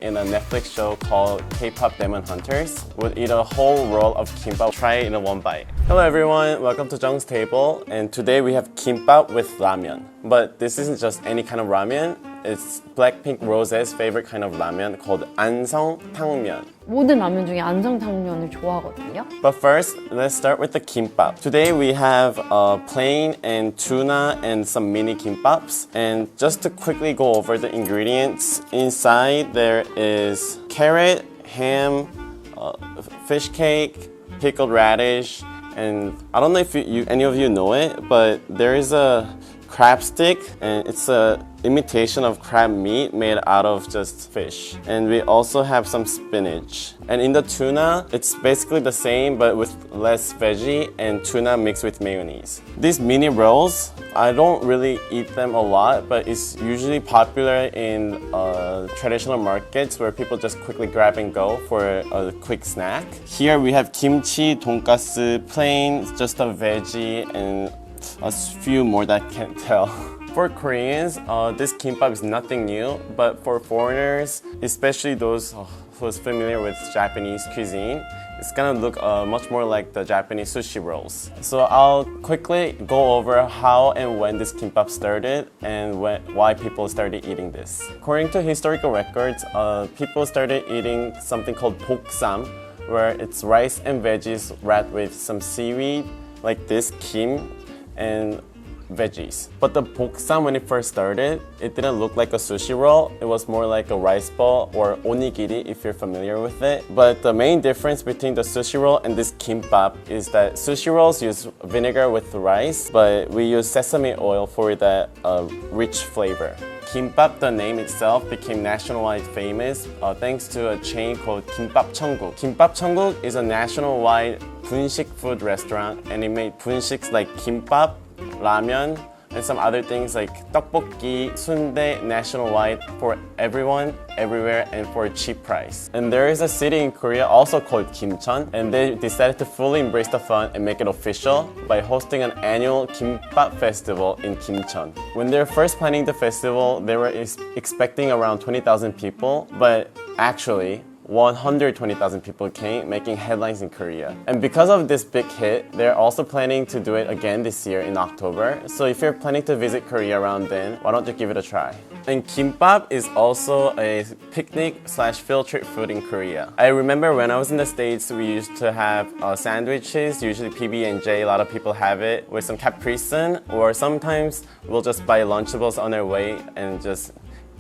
in a Netflix show called K-pop Demon Hunters would eat a whole roll of kimbap, try it in one bite. Hello everyone, welcome to Jung's Table, and today we have kimbap with ramen. But this isn't just any kind of ramen, it's Blackpink Rose's favorite kind of ramen called 안성탕면. 모든 라면 중에 안성탕면을 좋아하거든요. But first, let's start with the kimbap. Today we have plain and tuna and some mini kimbaps. And just to quickly go over the ingredients, inside there is carrot, ham, fish cake, pickled radish, and I don't know if any of you know it, but there is a crab stick, and it's a imitation of crab meat made out of just fish. And we also have some spinach. And in the tuna, it's basically the same but with less veggie and tuna mixed with mayonnaise. These mini rolls, I don't really eat them a lot, but it's usually popular in traditional markets where people just quickly grab and go for a quick snack. Here we have kimchi, donkasu, plain, just a veggie, and a few more that I can't tell. For Koreans, this kimbap is nothing new, but for foreigners, especially those who's familiar with Japanese cuisine, it's gonna look much more like the Japanese sushi rolls. So I'll quickly go over how and when this kimbap started and why people started eating this. According to historical records, people started eating something called boksam, where it's rice and veggies wrapped with some seaweed, like this kim, and veggies. But the boksam, when it first started, it didn't look like a sushi roll. It was more like a rice ball or onigiri if you're familiar with it. But the main difference between the sushi roll and this kimbap is that sushi rolls use vinegar with rice, but we use sesame oil for that rich flavor. Gimbap, the name itself, became nationwide famous thanks to a chain called Gimbap 천국. Gimbap 천국 is a nationwide 분식 food restaurant, and it made 분식s like kimbap, ramen, and some other things like 떡볶이, sundae nationwide for everyone, everywhere, and for a cheap price. And there is a city in Korea also called Kimcheon, and they decided to fully embrace the fun and make it official by hosting an annual Gimbap festival in Kimcheon. When they were first planning the festival, they were expecting around 20,000 people, but actually 120,000 people came, making headlines in Korea. And because of this big hit, they're also planning to do it again this year in October. So if you're planning to visit Korea around then, why don't you give it a try? And kimbap is also a picnic / field trip food in Korea. I remember when I was in the States, we used to have sandwiches, usually PB&J, a lot of people have it, with some capricin, or sometimes we'll just buy Lunchables on our way and just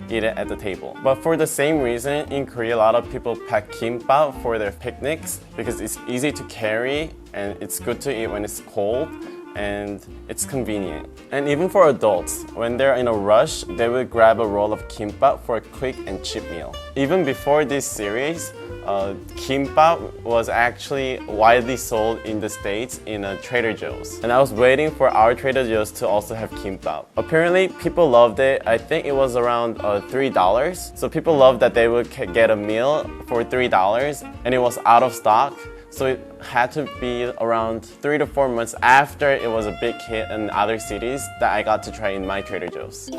eat it at the table. But for the same reason, in Korea, a lot of people pack kimbap for their picnics because it's easy to carry and it's good to eat when it's cold and it's convenient. And even for adults, when they're in a rush, they will grab a roll of kimbap for a quick and cheap meal. Even before this series, kimbap was actually widely sold in the States in a Trader Joe's. And I was waiting for our Trader Joe's to also have kimbap. Apparently, people loved it. I think it was around $3. So people loved that they would get a meal for $3, and it was out of stock. So it had to be around 3 to 4 months after it was a big hit in other cities that I got to try in my Trader Joe's.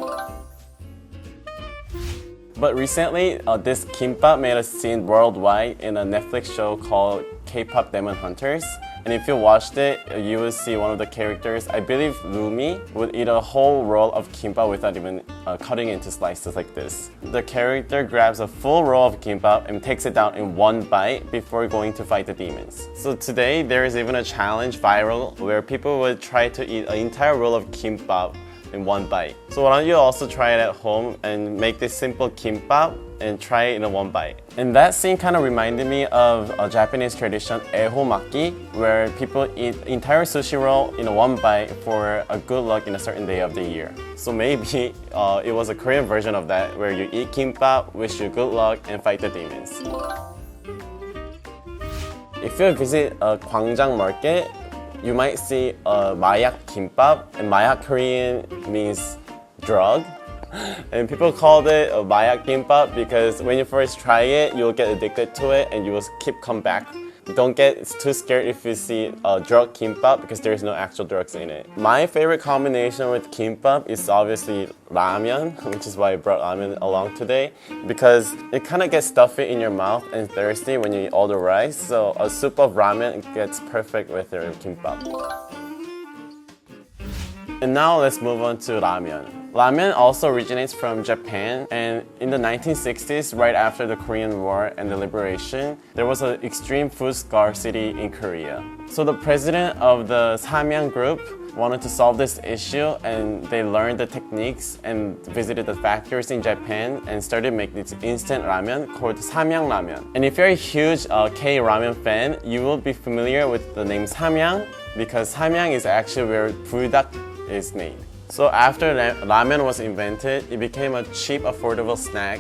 But recently, this kimbap made a scene worldwide in a Netflix show called K-pop Demon Hunters. And if you watched it, you will see one of the characters, I believe Rumi, would eat a whole roll of kimbap without even cutting into slices like this. The character grabs a full roll of kimbap and takes it down in one bite before going to fight the demons. So today, there is even a challenge viral where people would try to eat an entire roll of kimbap in one bite. So why don't you also try it at home and make this simple kimbap and try it in one bite. And that scene kind of reminded me of a Japanese tradition, ehomaki, where people eat entire sushi roll in one bite for a good luck in a certain day of the year. So maybe it was a Korean version of that, where you eat kimbap, wish you good luck, and fight the demons. If you visit a Gwangjang market, you might see a mayak kimbap, and mayak Korean means drug. And people called it a mayak kimbap because when you first try it, you'll get addicted to it and you will keep come back don't get too scared if you see drug kimbap because there's no actual drugs in it. My favorite combination with kimbap is obviously ramen, which is why I brought ramen along today, because it kind of gets stuffy in your mouth and thirsty when you eat all the rice. So a soup of ramen gets perfect with your kimbap. And now let's move on to ramen. Ramen also originates from Japan, and in the 1960s, right after the Korean War and the liberation, there was an extreme food scarcity in Korea. So the president of the Samyang group wanted to solve this issue, and they learned the techniques and visited the factories in Japan and started making this instant ramen called Samyang ramen. And if you're a huge K-ramen fan, you will be familiar with the name Samyang because Samyang is actually where buldak is made. So after ramen was invented, it became a cheap, affordable snack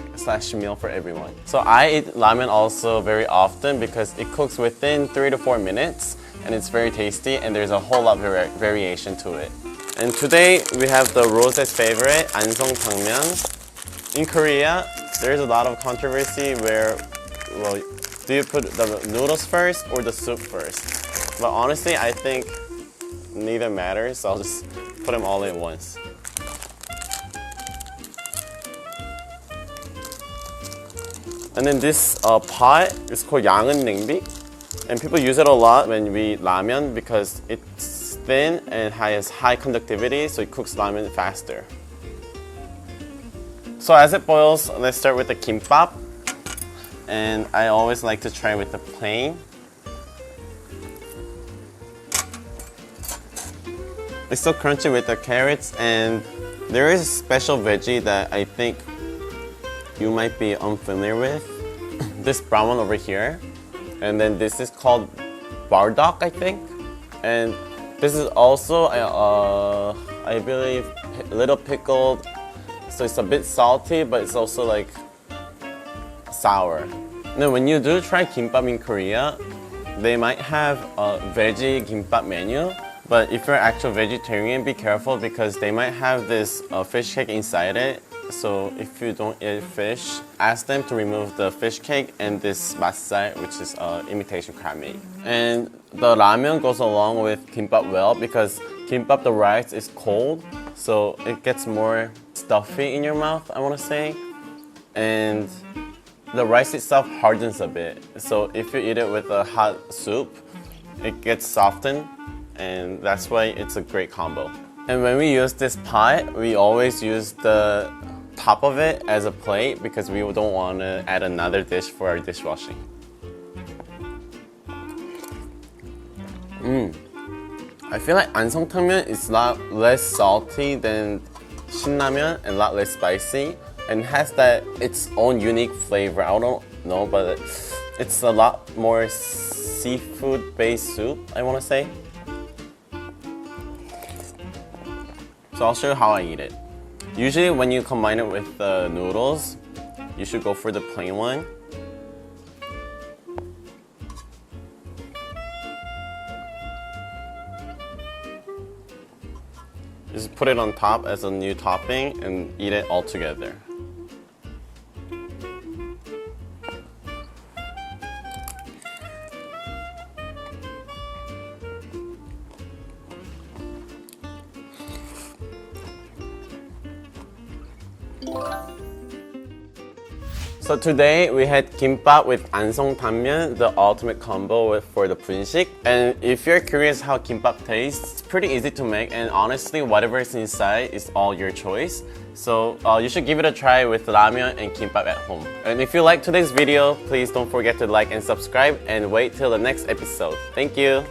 / meal for everyone. So I eat ramen also very often because it cooks within 3 to 4 minutes and it's very tasty and there's a whole lot of variation to it. And today we have the Rose's favorite, Ansong Tangmyeon. In Korea, there's a lot of controversy where, well, do you put the noodles first or the soup first? But honestly, I think neither matters, so I'll just put them all in once. And then this pot is called 양은 냄비, and people use it a lot when we eat ramen because it's thin and has high conductivity, so it cooks ramen faster. So as it boils, let's start with the kimbap, and I always like to try with the plain. It's so crunchy with the carrots, and there is a special veggie that I think you might be unfamiliar with. This brown one over here. And then this is called bardak, I think. And this is also, I believe, a little pickled. So it's a bit salty, but it's also like sour. Now when you do try kimbap in Korea, they might have a veggie kimbap menu. But if you're an actual vegetarian, be careful because they might have this fish cake inside it. So if you don't eat fish, ask them to remove the fish cake and this massai, which is imitation crab meat. And the ramen goes along with kimbap well because kimbap, the rice is cold, so it gets more stuffy in your mouth, I want to say. And the rice itself hardens a bit. So if you eat it with a hot soup, it gets softened. And that's why it's a great combo. And when we use this pot, we always use the top of it as a plate because we don't want to add another dish for our dishwashing. I feel like Ansong Tangmyeon is a lot less salty than Shinramen and a lot less spicy, and has that its own unique flavor. I don't know, but it's a lot more seafood-based soup, I want to say. So I'll show you how I eat it. Usually when you combine it with the noodles, you should go for the plain one. Just put it on top as a new topping and eat it all together. So today we had gimbap with Ansong Tangmyeon, the ultimate combo for the 분식. And if you're curious how gimbap tastes, it's pretty easy to make, and honestly whatever is inside is all your choice. So you should give it a try with ramen and gimbap at home. And if you like today's video, please don't forget to like and subscribe and wait till the next episode. Thank you!